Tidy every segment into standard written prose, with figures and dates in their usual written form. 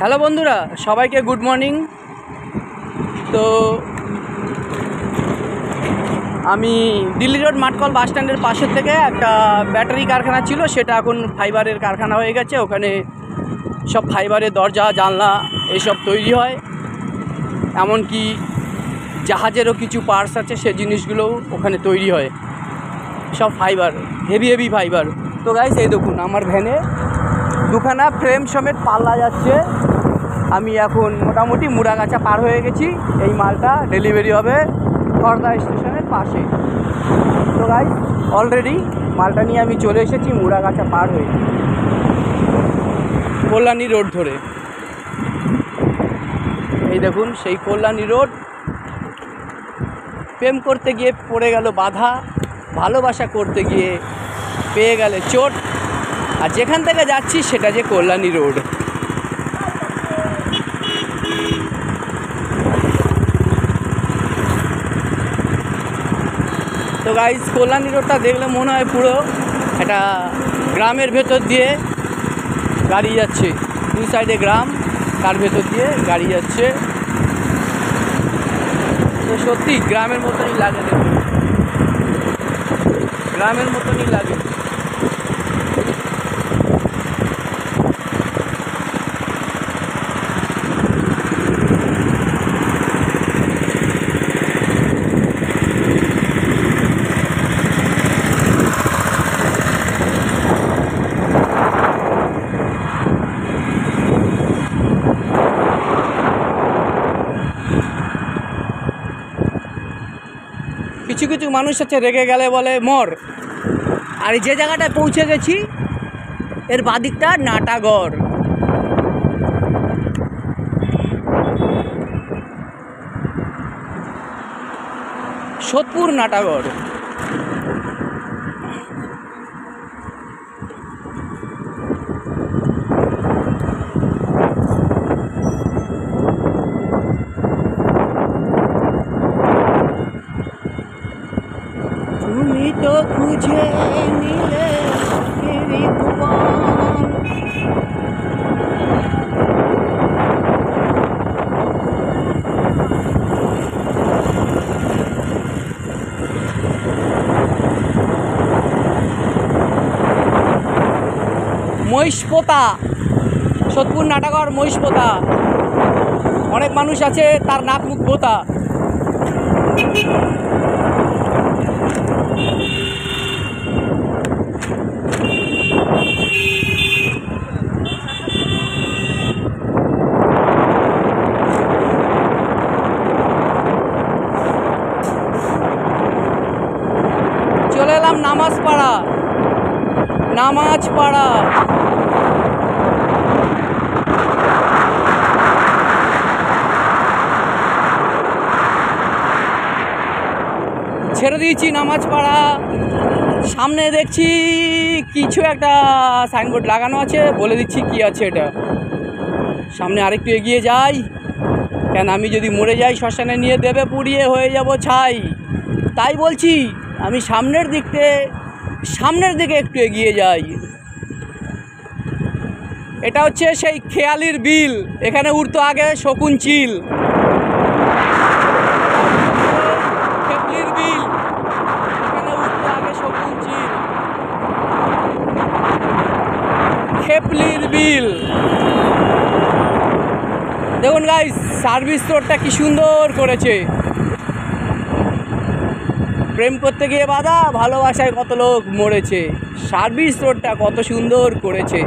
Hello বন্ধুরা, সবাইকে good morning. তো আমি দিল্লি রোড মাঠকল বাস স্ট্যান্ডের পাশের থেকে একটা ব্যাটারি কারখানা ছিল, সেটা এখন ফাইবারের কারখানা হয়ে গেছে। ওখানে সব ফাইবারের দরজা জানলা এইসব তৈরি হয়, এমনকি জাহাজেরও কিছু পার্টস আছে, সে জিনিসগুলোও ওখানে তৈরি হয়, সব ফাইবার, হেভি ফাইবার। তো গাইস, এই দেখুন আমার ভ্যানে দুখানা ফ্রেম সমেত পাল্লা যাচ্ছে। আমি এখন মোটামুটি মুড়াগাছা পার হয়ে গেছি। এই মালটা ডেলিভারি হবে খড়দা স্টেশনের পাশে। তো গাইস, অলরেডি মালটা নিয়ে আমি চলে এসেছি মুড়াগাছা পার হয়ে, কল্যাণী রোড ধরে। এই দেখুন সেই কল্যাণী রোড। প্রেম করতে গিয়ে পড়ে গেল বাধা, ভালোবাসা করতে গিয়ে পেয়ে গেলে চোট, আর যেখান থেকে যাচ্ছি সেটা যে কল্যাণী রোড। তো গাইস, কল্যাণী রোডটা দেখলে মনে হয় পুরো একটা গ্রামের ভেতর দিয়ে গাড়ি যাচ্ছে। দুই সাইডে গ্রাম, তার ভেতর দিয়ে গাড়ি যাচ্ছে। তো সত্যি গ্রামের মতনই লাগে, দেখুন গ্রামের মতনই লাগে। কিছু কিছু মানুষ আছে রেগে গেলে বলে মর। আর যে জায়গাটায় পৌঁছে গেছি এর বাদিকটা নাটাগড়। সোদপুর নাটাগড়। তুমি তো খুঁজে নিলে মেরি ভুবন। মহিষপোতা, সোদপুর নাটাগড় মহিষপোতা। অনেক মানুষ আছে তার নাক মুখ পোতা। চলে এলাম নামাজপাড়া। ছেড়ে দিয়েছি নামাজপাড়া। সামনে দেখছি কিছু একটা সাইনবোর্ড লাগানো আছে, বলে দিচ্ছি কি আছে এটা। সামনে আরেকটু এগিয়ে যাই, কেন আমি যদি মরে যাই শ্মশানে নিয়ে দেবে পুড়িয়ে হয়ে যাব ছাই। তাই বলছি আমি সামনের দিকে একটু এগিয়ে যাই। এটা হচ্ছে সেই খেয়ালির বিল, এখানে উঠতো আগে শকুন চিল। খেপলির বিল, এখানে উঠতো আগে শকুন চিল। খেপলির বিল দেখুন গাইস, সার্ভিস রোডটা কি সুন্দর করেছে। প্রেম করতে গিয়ে বাধা, ভালোবাসায় কত লোক মরেছে। সার্ভিস রোডটা কত সুন্দর করেছে।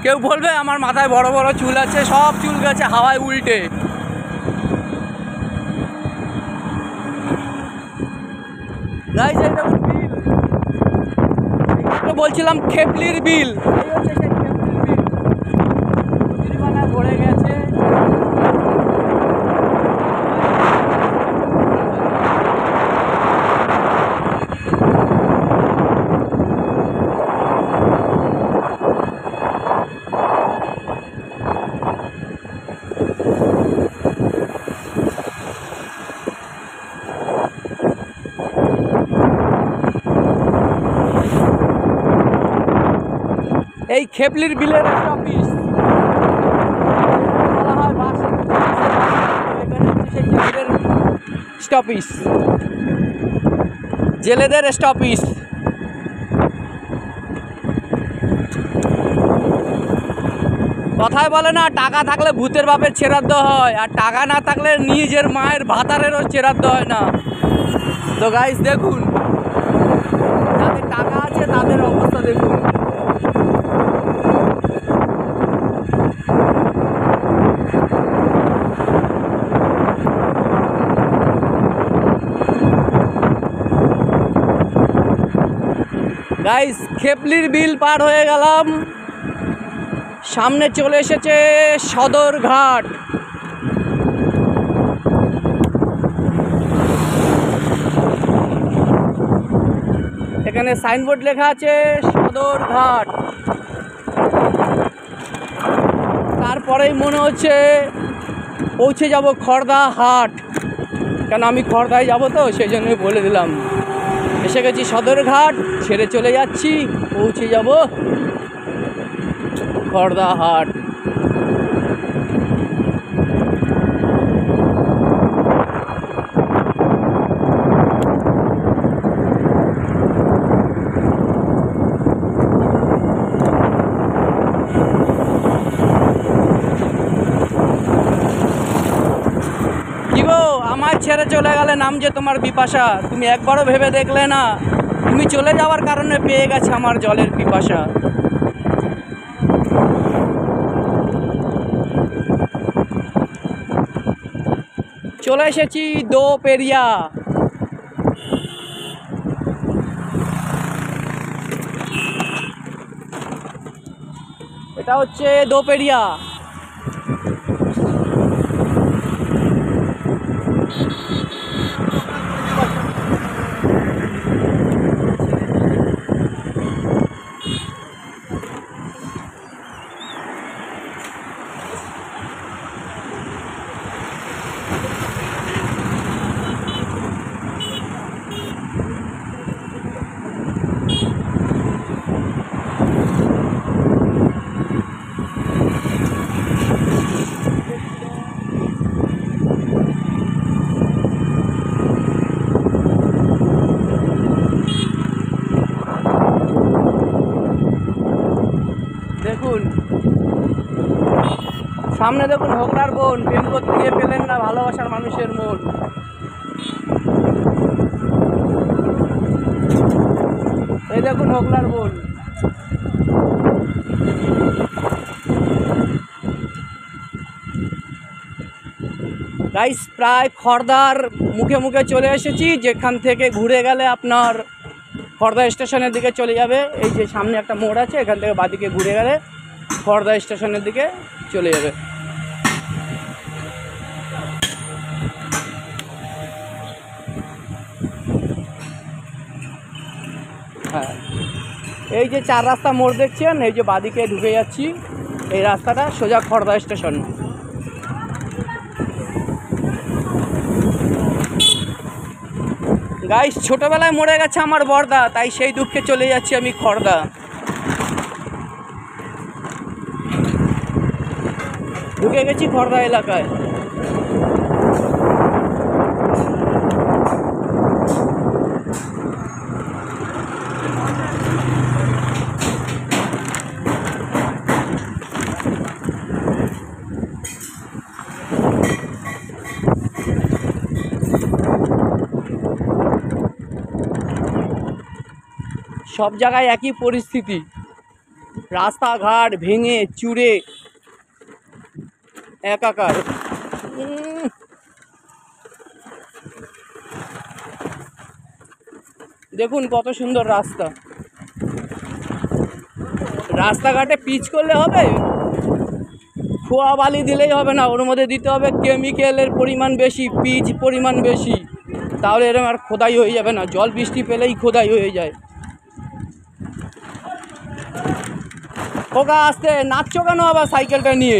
কেউ বলবে আমার মাথায় বড় বড় চুল আছে, সব চুল গেছে হাওয়ায় উল্টে। গাইস, এটা বিল, বলছিলাম খেপলির বিল। এই হচ্ছে সেই খেপলির বিল, জরিমানায় ভরে গেছে। খেপলির বিলের স্টপিস বলা হয় বাস, এখানে হচ্ছে সেই জেলেদের স্টপিস, জেলেদের স্টপিস। কথায় বলে না, টাকা থাকলে ভূতের বাপের ছেড়াদ্দ হয়, আর টাকা না থাকলে নিজের মায়ের ভাতারেরও ছেড়াদ্দ হয় না। তো গাইস দেখুন, যাদের টাকা আছে তাদের অবস্থা দেখুন। গাইস খেপলির বিল পার হয়ে গেলাম, সামনে চলে এসেছে সদরঘাট। এখানে সাইনবোর্ড লেখা আছে সদরঘাট। তারপরেই মনে হচ্ছে পৌঁছে যাব খড়দা হাট, কেন আমি খড়দায় যাব তো সেই জন্যই বলে দিলাম। এসে গেছি সদরঘাট, ছেড়ে চলে যাচ্ছি, পৌঁছে যাব খড়দা হাট। কি গো, আমার ছেড়ে চলে গেলে নাম যে তোমার বিপাশা, তুমি একবারও ভেবে দেখলে না? তুমি চলে যাওয়ার কারণে পেয়ে গেছে আমার জলের পিপাসা। চলে এসেছি দোপেরিয়া। এটা হচ্ছে দোপেরিয়া। দেখুন সামনে, দেখুন হোগলার বোন, প্রেম করতে গিয়ে পেলেন না ভালোবাসার মানুষের মন। এই দেখুন হোগলার বোন। গাইস প্রায় খড়দার মুখে মুখে চলে এসেছি, যেখান থেকে ঘুরে গেলে আপনার খড়দা স্টেশনের দিকে চলে যাবে। এই যে সামনে একটা মোড় আছে, এখান থেকে বাঁদিকে ঘুরে গেলে খড়দা স্টেশনের দিকে চলে যাবে। হ্যাঁ, এই যে 4 রাস্তা মোড় দেখছেন, এই যে বাঁদিকে ঢুকে যাচ্ছি, এই রাস্তাটা সোজা খড়দা স্টেশন। গাইস ছোটবেলায় মরে গেছে আমার বড়দা, তাই সেই দুঃখে চলে যাচ্ছি আমি খড়দা। ঢুকে গেছি খড়দা এলাকায়। সব জায়গায় একই পরিস্থিতি, রাস্তাঘাট ভেঙে চুরে একাকার। দেখুন কত সুন্দর রাস্তা। রাস্তাঘাটে পিচ করলে হবে, খোয়া বালি দিলেই হবে না, ওর মধ্যে দিতে হবে কেমিক্যালের পরিমাণ বেশি, পিচ পরিমাণ বেশি, তাহলে এরকম আর খোদাই হয়ে যাবে না। জল বৃষ্টি পেলেই খোদাই হয়ে যায়। খোকা আসতে নাচছো কেন আবার সাইকেলটা নিয়ে?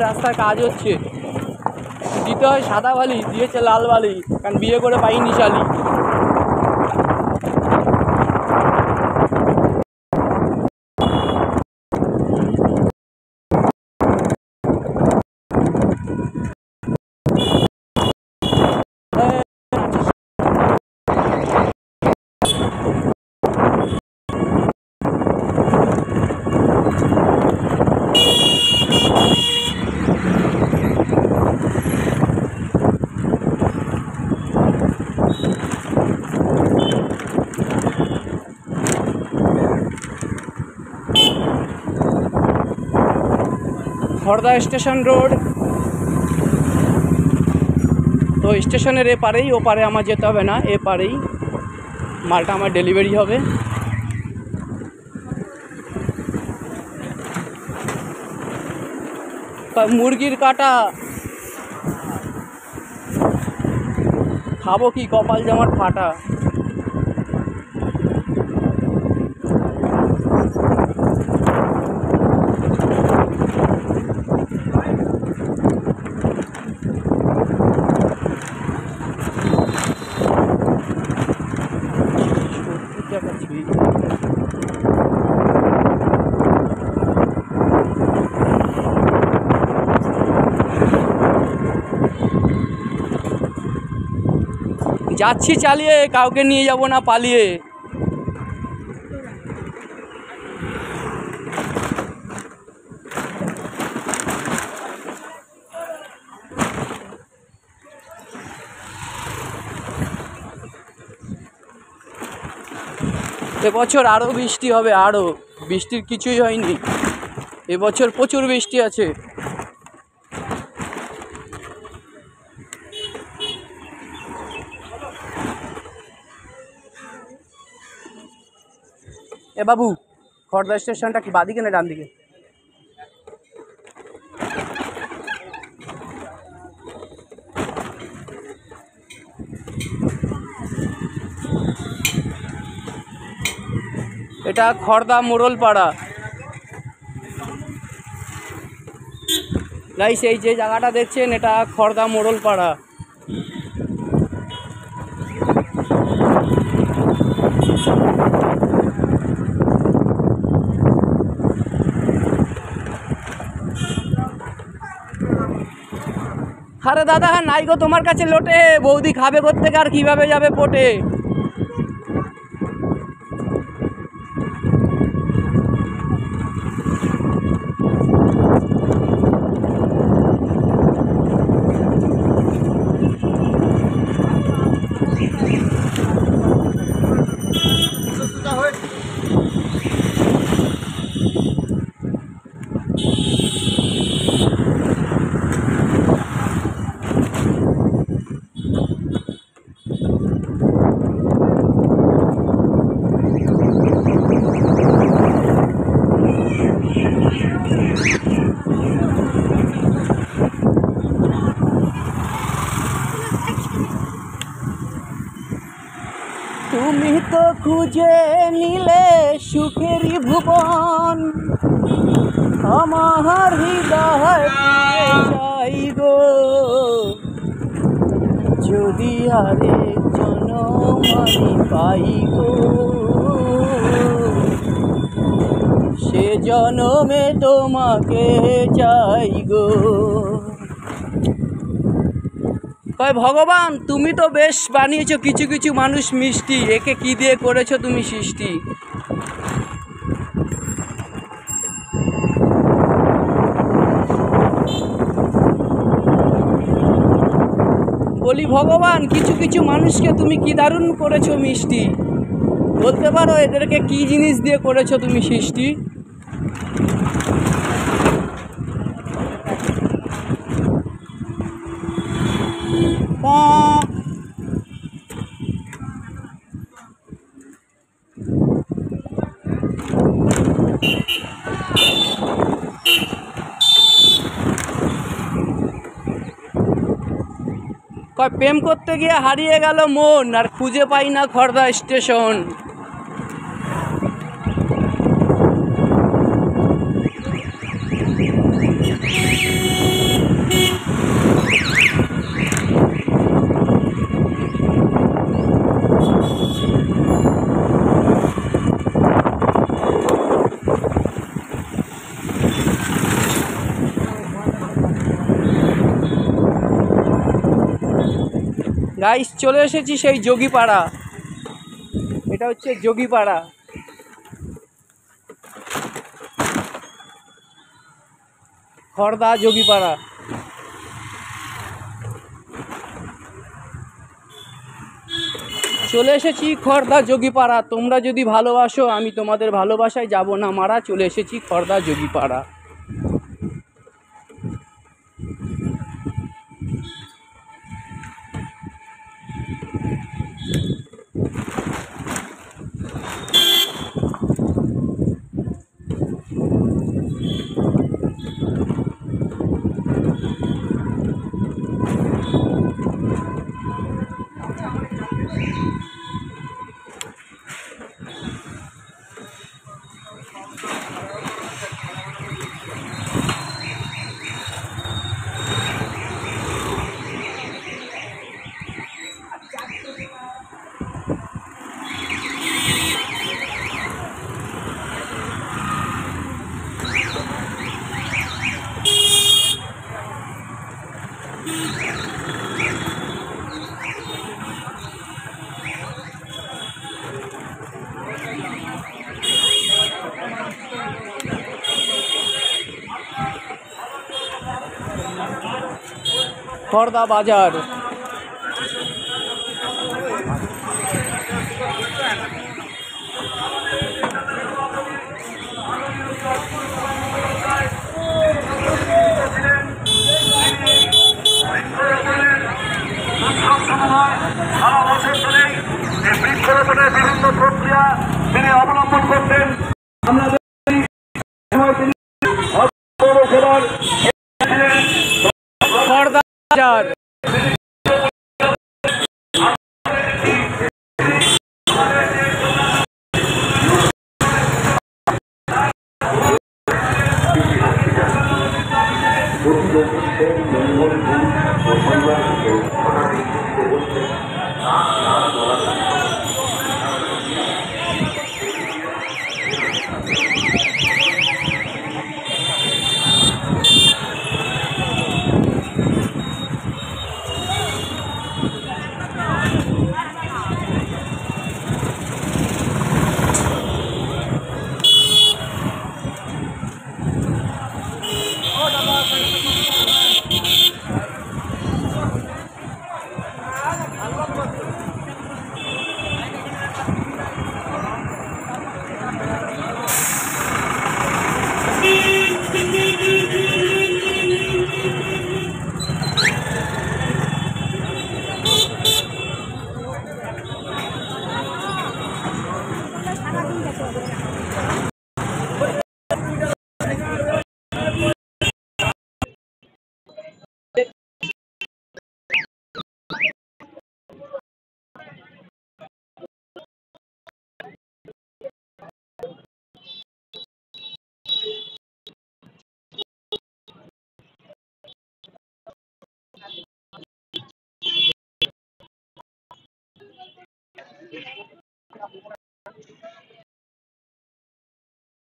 রাস্তায় কাজ হচ্ছে, দিতে হয় সাদা বালি, দিয়েছে লাল বালি, কারণ বিয়ে করে পাইনি শালি। খড়দা স্টেশন রোড, তো স্টেশনের এপারেই, ওপারে আমার যেতে হবে না, এপারেই মালটা আমার ডেলিভারি হবে। মুরগির কাটা খাবো কি, কপাল জামার ফাটা। যাচ্ছি চালিয়ে, কাউকে নিয়ে যাব না পালিয়ে। এবছর আরও বৃষ্টি হবে, আরও বৃষ্টির কিছুই হয়নি, এবছর প্রচুর বৃষ্টি আছে। এ বাবু, খড়দা স্টেশনটা কি বাদিকে না ডান দিকে? এটা খড়দা মোড়লপাড়া গাইস, এই যে জায়গাটা দেখছেন এটা খড়দা মোড়লপাড়া। আরে দাদা নাই গো তোমার কাছে লোটে, বৌদি খাবে কোত্থেকে আর কিভাবে যাবে পোটে। তুমি তো খুঁজে নিলে সুখেরই ভুবন, আমার হৃদয় চাই গো, যদি আরেক জনম আমি পাই গো, সে জনমে তোমাকে চাই গো। কয় ভগবান তুমি তো বেশ বানিয়েছো কিছু কিছু মানুষ মিষ্টি, একে কি দিয়ে করেছো তুমি সৃষ্টি। বলি ভগবান কিছু কিছু মানুষকে তুমি কি দারুণ করেছো মিষ্টি, বলতে পারো এদেরকে কি জিনিস দিয়ে করেছো তুমি সৃষ্টি। কয় প্রেম করতে গিয়ে হারিয়ে গেল মন, আর খুঁজে পাই না খড়দা স্টেশন। গাইস চলে এসেছি সেই যোগীপাড়া। এটা হচ্ছে যোগীপাড়া। খড়দা যোগীপাড়া। চলে এসেছি খড়দা যোগীপাড়া। তোমরা যদি ভালোবাসো আমি তোমাদের ভালোবাসায় যাব না মারা। চলে এসেছি খড়দা যোগীপাড়া। খড়দা বাজার। সারা বছর ধরে এই বৃক্ষরোপণের বিভিন্ন প্রক্রিয়া তিনি অবলম্বন করতেন। আমরা খড়দা বাজার। প্রতিযোগিতা